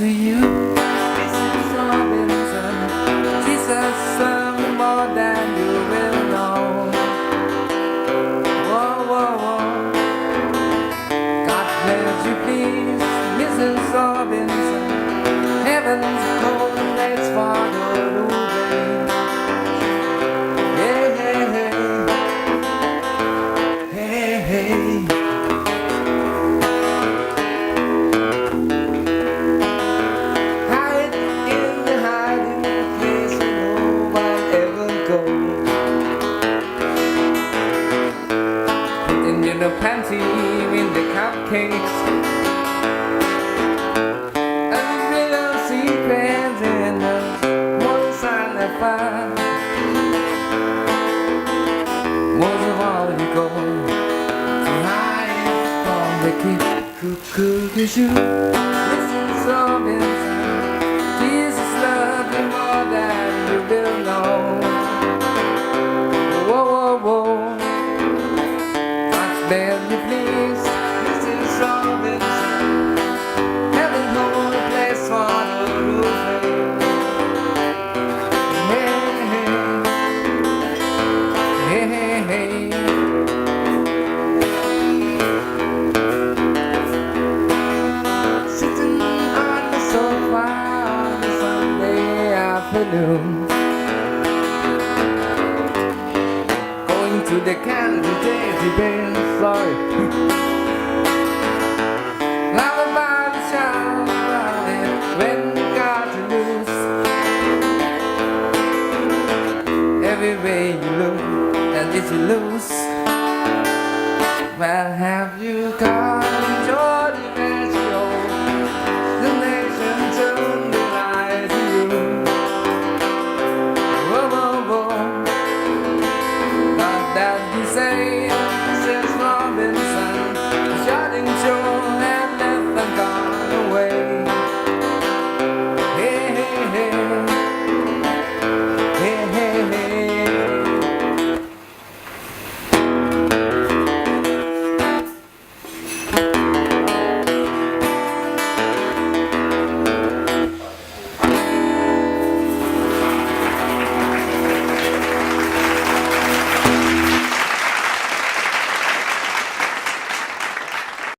to you. Mrs. Robinson, Jesus love you more than you will know. Whoa, whoa, whoa. God bless you, please, Mrs. Robinson. Heaven's a cold place for the losing. Hey, hey, hey, hey, hey. Hide in the hiding place where no one ever goes. Putting in the panty in the cupcakes. Secrets in the one sign I find. Most of all, you go to hide from the kid who could kiss you. Mrs. Robinson, Jesus loves you more than you will know. Whoa, whoa, whoa. God spare you, please, Mrs. Robinson. Heaven hold a place for sitting on the sofa on a Sunday afternoon, going to the candidate debate. Sorry. Love about the child about it when you got to lose. Every way you look, and if you lose, well, have you got your ratio? The nation turned the eye to you. Whoa, whoa, whoa. Not that you say.